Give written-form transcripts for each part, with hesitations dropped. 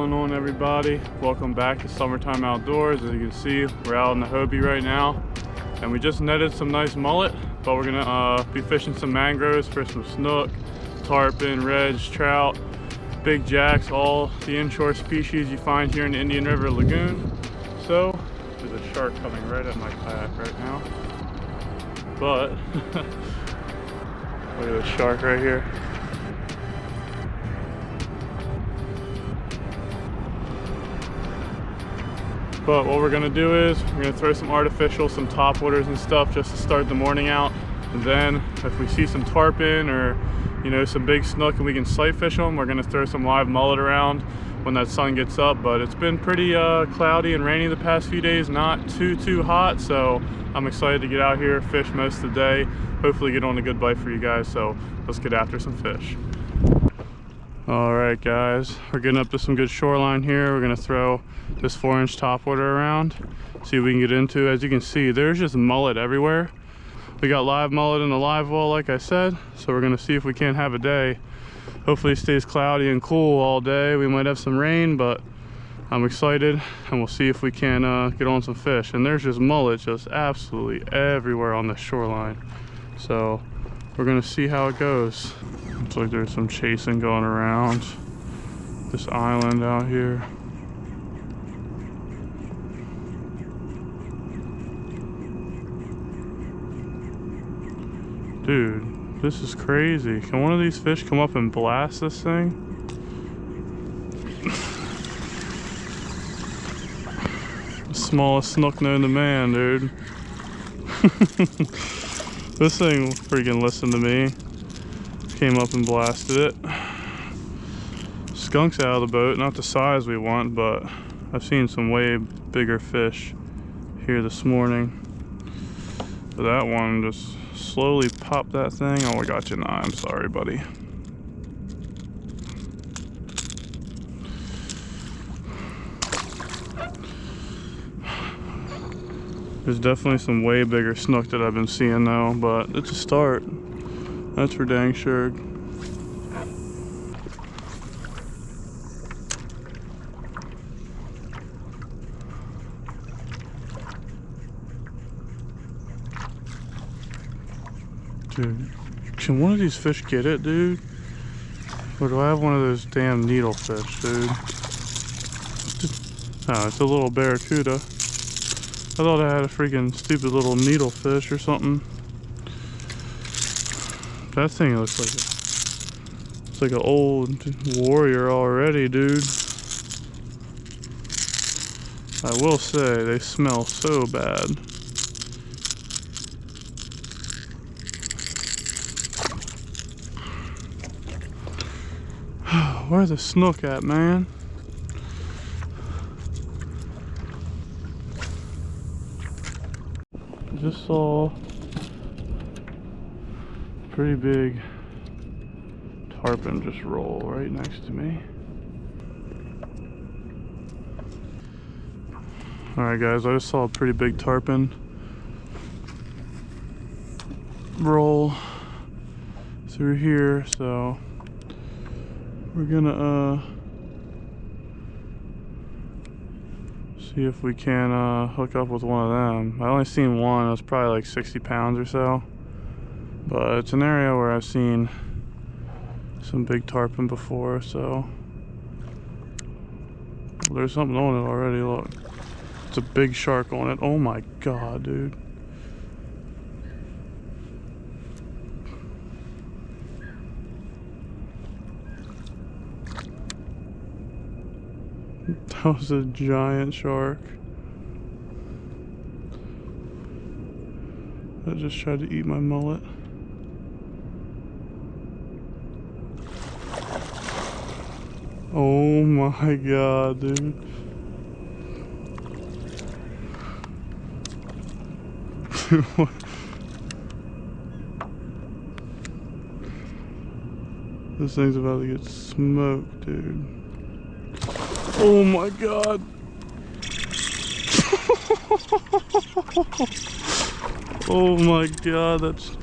going on, everybody? Welcome back to Summertime Outdoors. As you can see, we're out in the Hobie right now, and we just netted some nice mullet, but we're gonna be fishing some mangroves for some snook, tarpon, reg, trout, big jacks, all the inshore species you find here in the Indian River Lagoon. So there's a shark coming right at my kayak right now, but look at this shark right here. But what we're gonna do is we're gonna throw some artificial, some topwaters and stuff just to start the morning out. And then if we see some tarpon or, you know, some big snook and we can sight fish them, we're gonna throw some live mullet around when that sun gets up. But it's been pretty cloudy and rainy the past few days, not too hot. So I'm excited to get out here, fish most of the day, hopefully get on a good bite for you guys. So let's get after some fish. All right, guys, we're getting up to some good shoreline here. We're gonna throw this 4-inch topwater around, see what we can get into. As you can see, there's just mullet everywhere. We got live mullet in the live well, like I said, so we're gonna see if we can't have a day. Hopefully it stays cloudy and cool all day. We might have some rain, but I'm excited, and we'll see if we can get on some fish. And there's just mullet just absolutely everywhere on the shoreline. So we're gonna see how it goes. Looks like there's some chasing going around this island out here. Dude, this is crazy. Can one of these fish come up and blast this thing? The smallest snook known to man, dude. This thing freaking listened to me. Came up and blasted it. Skunk's out of the boat, not the size we want, but I've seen some way bigger fish here this morning. But that one just slowly popped that thing. Oh, I got you now. I'm sorry, buddy. There's definitely some way bigger snook that I've been seeing though, but it's a start. That's for dang sure. Dude, can one of these fish get it, dude? Or do I have one of those damn needlefish, dude? Oh, it's a little barracuda. I thought I had a freaking stupid little needlefish or something. That thing looks like it's like an old warrior already, dude. I will say they smell so bad. Where's the snook at, man? Just saw a pretty big tarpon just roll right next to me. Alright guys, I just saw a pretty big tarpon roll through here, so we're gonna see if we can hook up with one of them. I only seen one. It was probably like 60 pounds or so, but it's an area where I've seen some big tarpon before, so there's something on it already. Look, it's a big shark on it. Oh my god, dude. That was a giant shark. I just tried to eat my mullet. Oh my god, dude. This thing's about to get smoked, dude. Oh my god. Oh my god, that's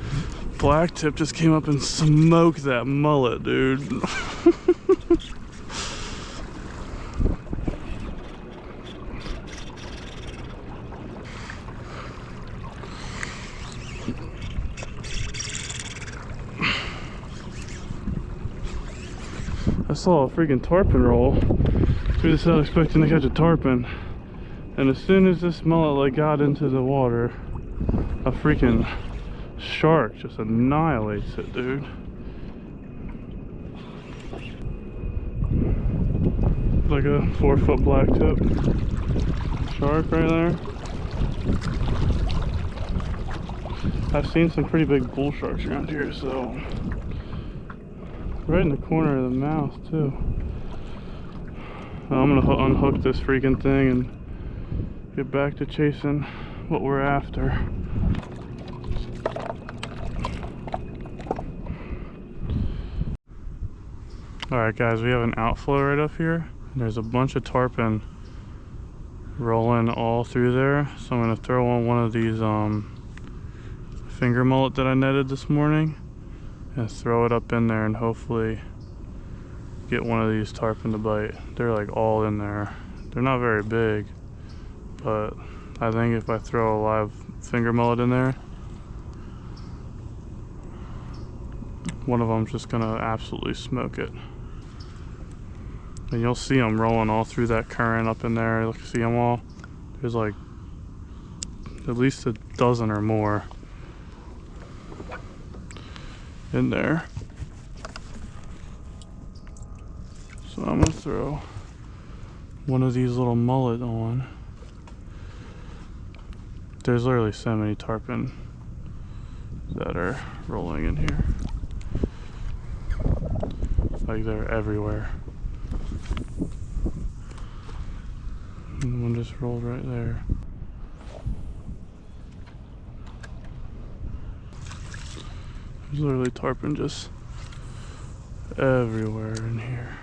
black tip just came up and smoked that mullet, dude. I saw a freaking tarpon roll through this out expecting to catch a tarpon, and as soon as this mullet like got into the water, a freaking shark just annihilates it, dude. Like a 4-foot black tip shark right there. I've seen some pretty big bull sharks around here, so right in the corner of the mouth too. I'm gonna unhook this freaking thing and get back to chasing what we're after. Alright guys, we have an outflow right up here. There's a bunch of tarpon rolling all through there, so I'm gonna throw on one of these finger mullet that I netted this morning and throw it up in there and hopefully get one of these tarpon to bite. They're like all in there. They're not very big, but I think if I throw a live finger mullet in there, one of them's just gonna absolutely smoke it. And you'll see them rolling all through that current up in there. You'll see them all. There's like at least a dozen or more in there. So I'm gonna throw one of these little mullet on. There's literally so many tarpon that are rolling in here. Like they're everywhere. And one just rolled right there. There's literally tarpon just everywhere in here.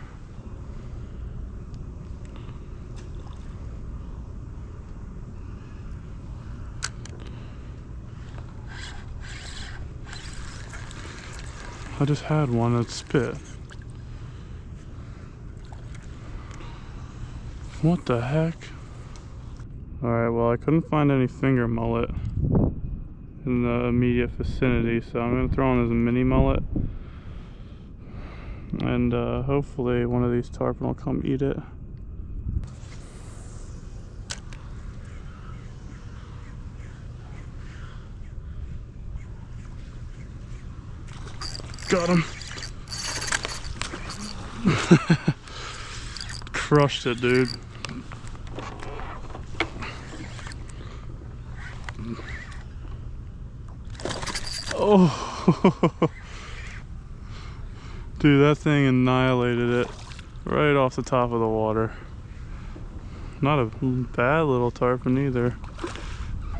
I just had one that spit. What the heck? Alright, well I couldn't find any finger mullet in the immediate vicinity, so I'm going to throw on this mini mullet. And hopefully one of these tarpon will come eat it. Got him. Crushed it, dude. Oh. Dude, that thing annihilated it right off the top of the water. Not a bad little tarpon either.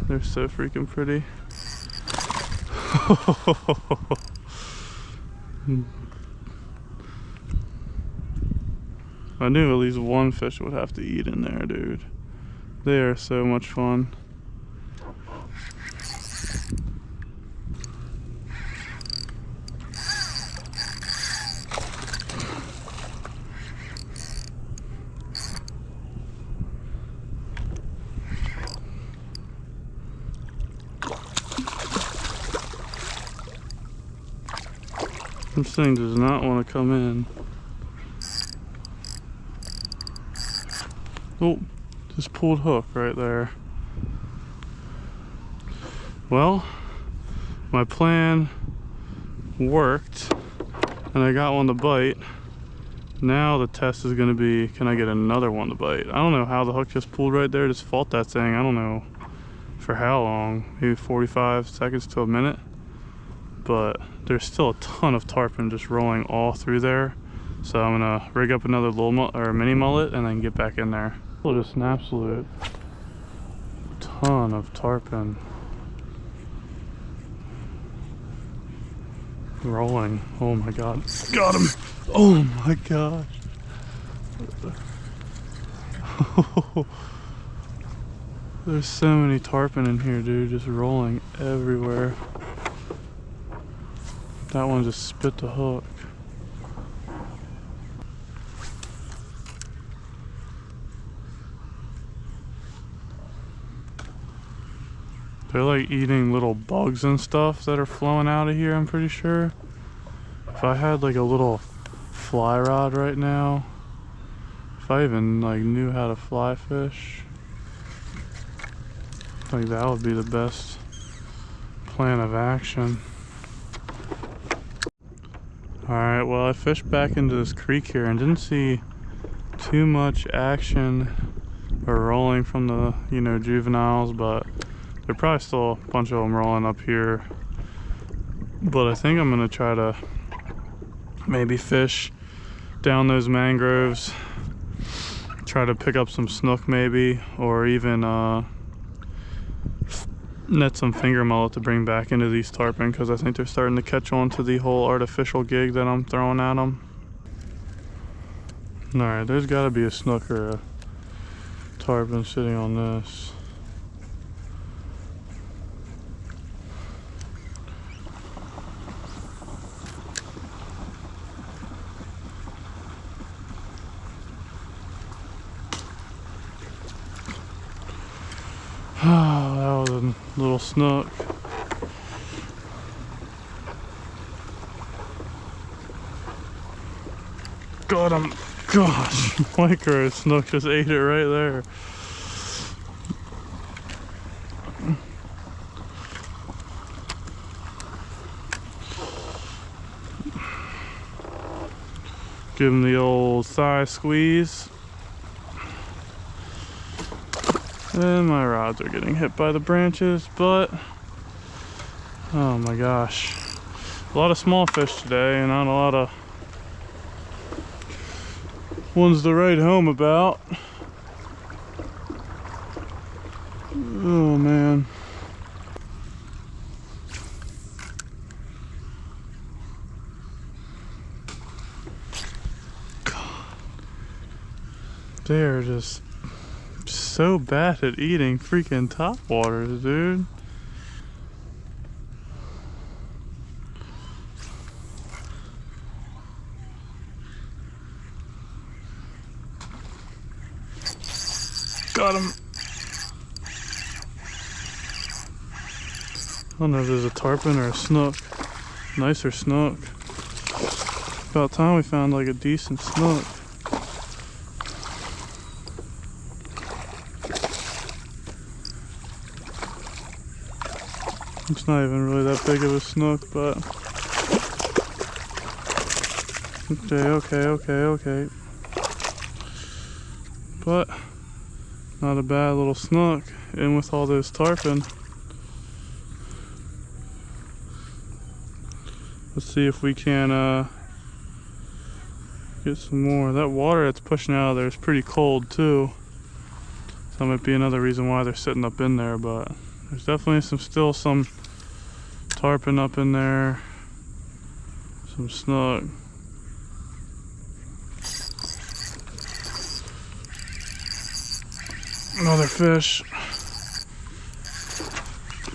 They're so freaking pretty. I knew at least one fish would have to eat in there, dude. They are so much fun. This thing does not want to come in. Oh, just pulled hook right there. Well, my plan worked and I got one to bite. Now the test is going to be, can I get another one to bite? I don't know how the hook just pulled right there, just fought that thing. I don't know for how long, maybe 45 seconds to a minute. But there's still a ton of tarpon just rolling all through there. So I'm gonna rig up another little or mini mullet and then get back in there. Just an absolute ton of tarpon rolling. Oh my god. Got him! Oh my gosh. There's so many tarpon in here, dude, just rolling everywhere. That one just spit the hook. They're like eating little bugs and stuff that are flowing out of here, I'm pretty sure. If I had like a little fly rod right now. If I even like knew how to fly fish, I think that would be the best plan of action. Alright, well I fished back into this creek here and didn't see too much action or rolling from the, you know, juveniles, but there are probably still a bunch of them rolling up here. But I think I'm gonna try to maybe fish down those mangroves, try to pick up some snook maybe, or even net some finger mullet to bring back into these tarpon, because I think they're starting to catch on to the whole artificial gig that I'm throwing at them. Alright, there's got to be a snook or a tarpon sitting on this. Oh, that was a little snook. Got him. Gosh, micro snook just ate it right there. Give him the old thigh squeeze. And my rods are getting hit by the branches, but oh my gosh. A lot of small fish today and not a lot of ones to write home about. Oh man. God. They're just so bad at eating freaking topwaters, dude. Got him. I don't know if there's a tarpon or a snook. Nicer snook. About time we found like a decent snook. It's not even really that big of a snook, but okay. But not a bad little snook in with all those tarpon. Let's see if we can get some more. That water that's pushing out of there is pretty cold too. So that might be another reason why they're sitting up in there, but there's definitely still some tarpon up in there. Some snook. Another fish.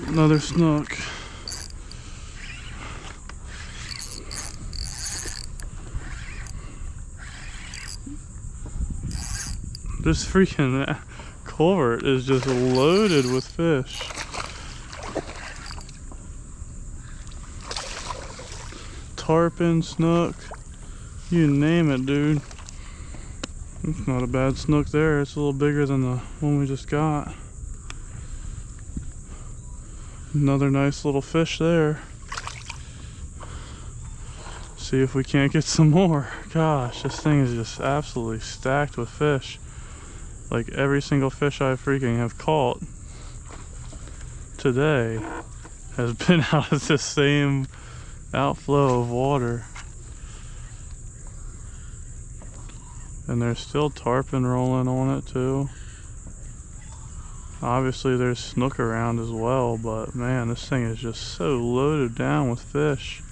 Another snook. This freaking culvert is just loaded with fish. Tarpon, snook, you name it, dude. It's not a bad snook there. It's a little bigger than the one we just got. Another nice little fish there. See if we can't get some more. Gosh, this thing is just absolutely stacked with fish. Like every single fish I freaking have caught today has been out of the same outflow of water. And there's still tarpon rolling on it too. Obviously there's snook around as well, but man, this thing is just so loaded down with fish.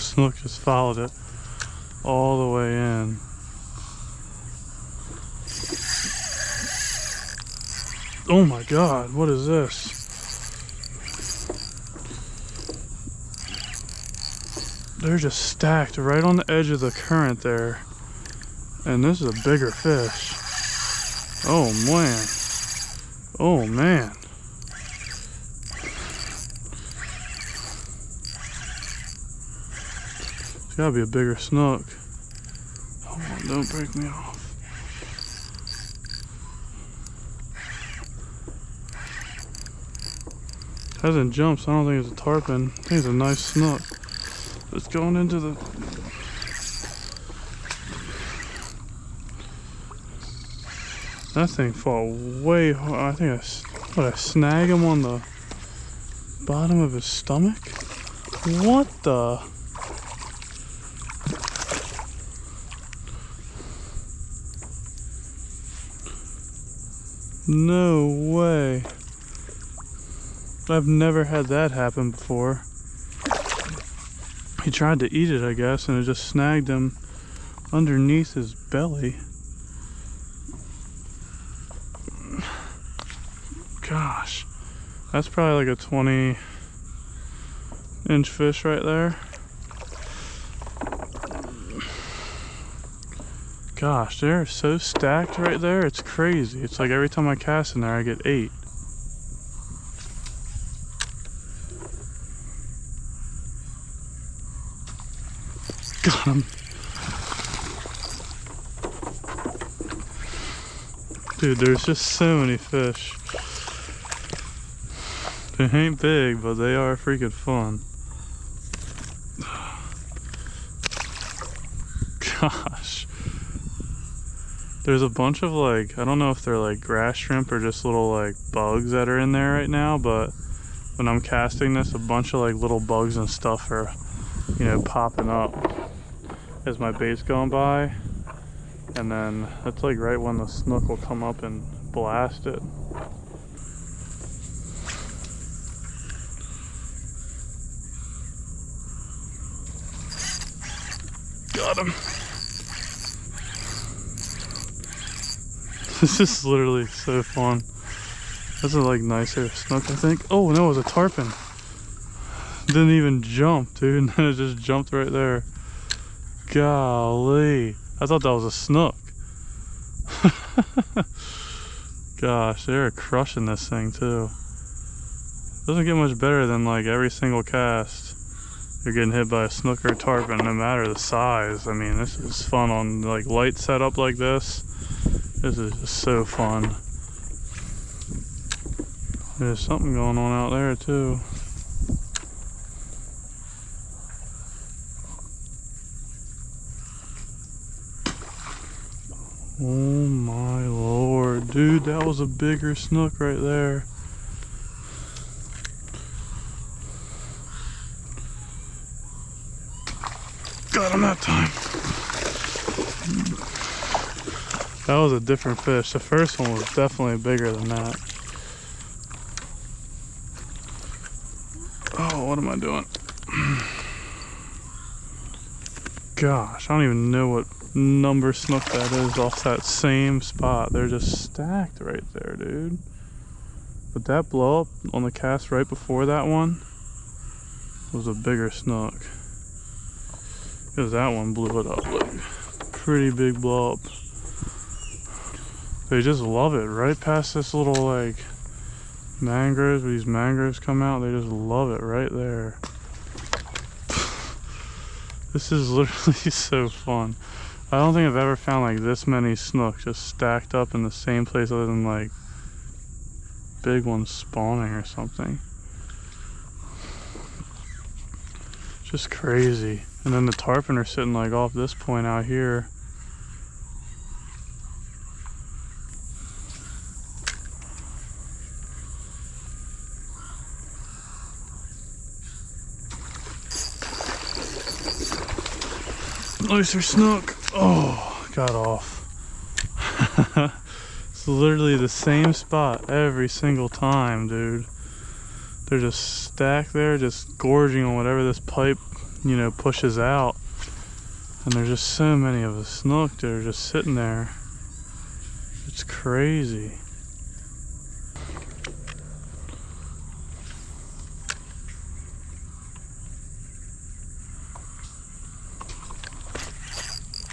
Snook just followed it all the way in. Oh my God, what is this? They're just stacked right on the edge of the current there. And this is a bigger fish. Oh man. Oh man. It's gotta be a bigger snook. Hold on, don't break me off. Hasn't jumped, so I don't think it's a tarpon. I think it's a nice snook. It's going into the... That thing fought way hard. I think I snag him on the bottom of his stomach? What the? No way. I've never had that happen before. He tried to eat it, I guess, and it just snagged him underneath his belly. Gosh, that's probably like a 20-inch fish right there. Gosh, they're so stacked right there, it's crazy. It's like every time I cast in there, I get 8. Got him. Dude, there's just so many fish. They ain't big, but they are freaking fun. Gosh. There's a bunch of like, I don't know if they're like grass shrimp or just little like bugs that are in there right now, but when I'm casting this, a bunch of like little bugs and stuff are, you know, popping up as my bait's going by. And then that's like right when the snook will come up and blast it. Got him. This is literally so fun. This is like nicer snook, I think. Oh no, it was a tarpon. Didn't even jump, dude. And then it just jumped right there. Golly. I thought that was a snook. Gosh, they're crushing this thing too. Doesn't get much better than like every single cast you're getting hit by a snook or a tarpon, no matter the size. I mean, this is fun on like light setup like this. This is just so fun. There's something going on out there too. Oh my lord, dude, that was a bigger snook right there. Got him that time. That was a different fish. The first one was definitely bigger than that. Oh, what am I doing? Gosh, I don't even know what number snook that is off that same spot. They're just stacked right there, dude. But that blow up on the cast right before that one was a bigger snook. Because that one blew it up. Like, pretty big blow up. They just love it right past this little like mangroves. Where these mangroves come out, they just love it right there. This is literally so fun. I don't think I've ever found like this many snook just stacked up in the same place other than like big ones spawning or something. Just crazy. And then the tarpon are sitting like off this point out here. Nicer snook. Oh, got off. It's literally the same spot every single time, dude. They're just stacked there, just gorging on whatever this pipe, you know, pushes out. And there's just so many of the snook that are just sitting there. It's crazy.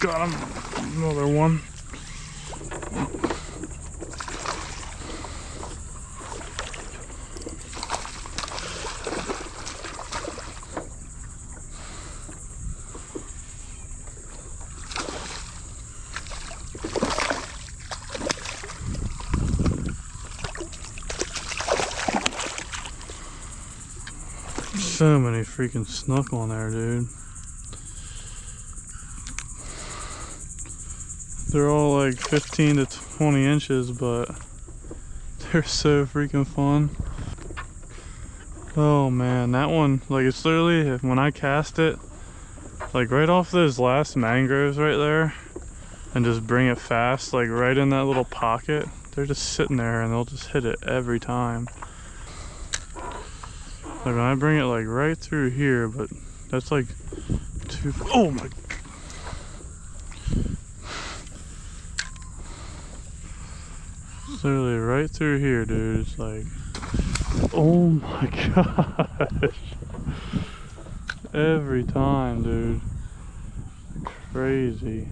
Got him. Another one. So many freaking snook on there, dude. They're all like 15 to 20 inches, but they're so freaking fun. Oh man, that one, like it's literally, when I cast it, like right off those last mangroves right there, and just bring it fast, like right in that little pocket, they're just sitting there and they'll just hit it every time. Like when I bring it like right through here, but that's like too, oh my. It's literally right through here, dude. It's like, oh my gosh. Every time, dude. Crazy.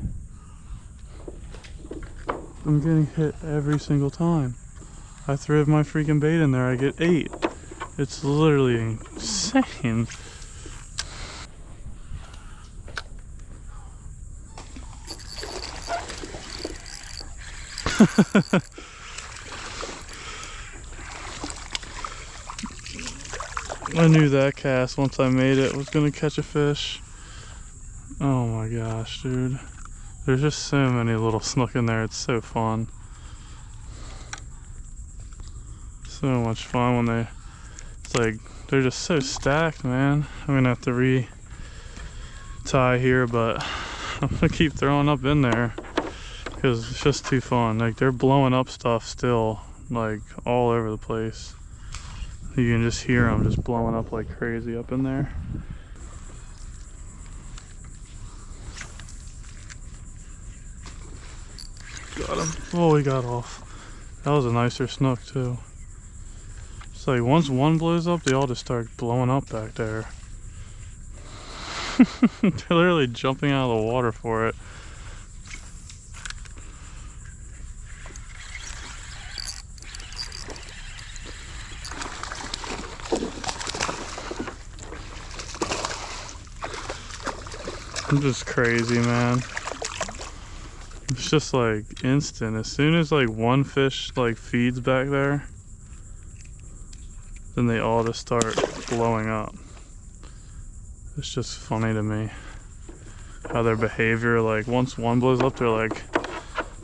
I'm getting hit every single time. I throw my freaking bait in there, I get 8. It's literally insane. I knew that cast, once I made it, was gonna catch a fish. Oh my gosh, dude. There's just so many little snook in there, it's so fun. So much fun when it's like, they're just so stacked, man. I'm gonna have to re-tie here, but I'm gonna keep throwing up in there because it's just too fun. Like, they're blowing up stuff still, like all over the place. You can just hear them just blowing up like crazy up in there. Got him. Oh, he got off. That was a nicer snook too. It's like once one blows up, they all just start blowing up back there. They're literally jumping out of the water for it. I'm just crazy, man. It's just like instant. As soon as like one fish like feeds back there, then they all just start blowing up. It's just funny to me how their behavior, like once one blows up, they're like,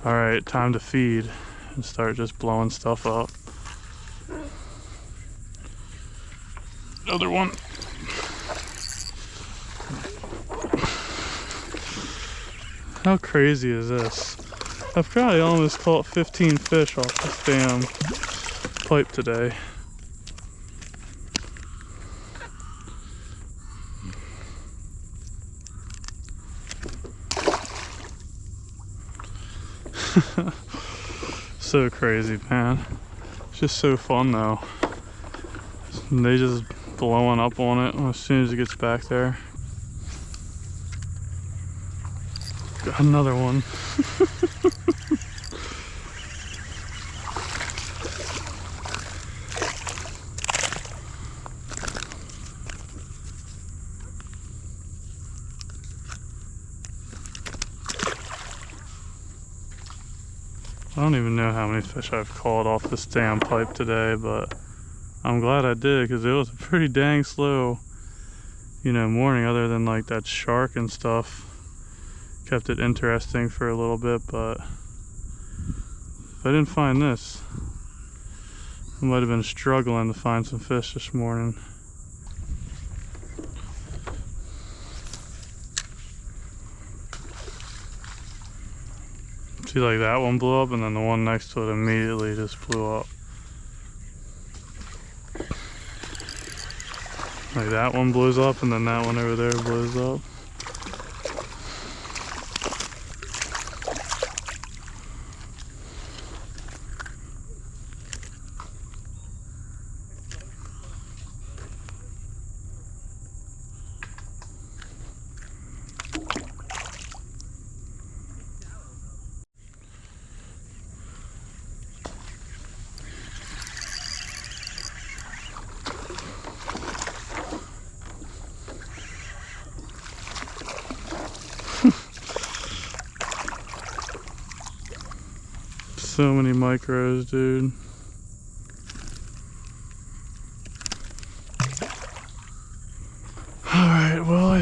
all right, time to feed, and start just blowing stuff up. Another one. How crazy is this? I've probably almost caught 15 fish off this damn pipe today. So crazy, man. It's just so fun though. And they just blowing up on it as soon as it gets back there. Got another one. I don't even know how many fish I've caught off this damn pipe today, but I'm glad I did because it was a pretty dang slow, morning, other than like that shark and stuff. Kept it interesting for a little bit, but if I didn't find this, I might have been struggling to find some fish this morning. See, like that one blew up, and then the one next to it immediately just blew up. Like that one blows up, and then that one over there blows up. So many micros, dude.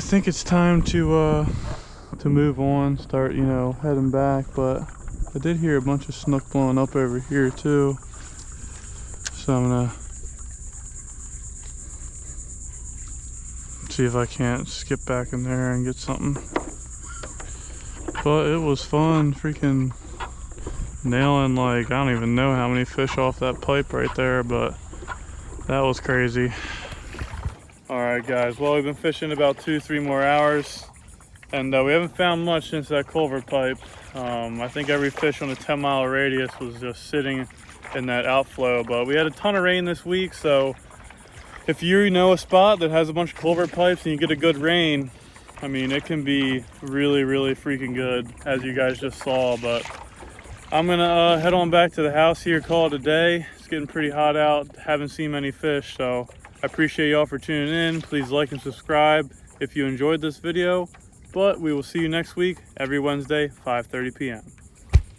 I think it's time to move on, start, you know, heading back, but I did hear a bunch of snook blowing up over here too. So I'm gonna see if I can't skip back in there and get something. But it was fun freaking nailing, like, I don't even know how many fish off that pipe right there, but that was crazy. Alright guys, well, we've been fishing about 2-3 more hours, and we haven't found much since that culvert pipe. I think every fish on a 10-mile radius was just sitting in that outflow, but we had a ton of rain this week, so if you know a spot that has a bunch of culvert pipes and you get a good rain, I mean, it can be really, really freaking good, as you guys just saw. But I'm gonna head on back to the house here, call it a day. It's getting pretty hot out, haven't seen many fish, so I appreciate y'all for tuning in. Please like and subscribe if you enjoyed this video, but we will see you next week, every Wednesday, 5:30 p.m.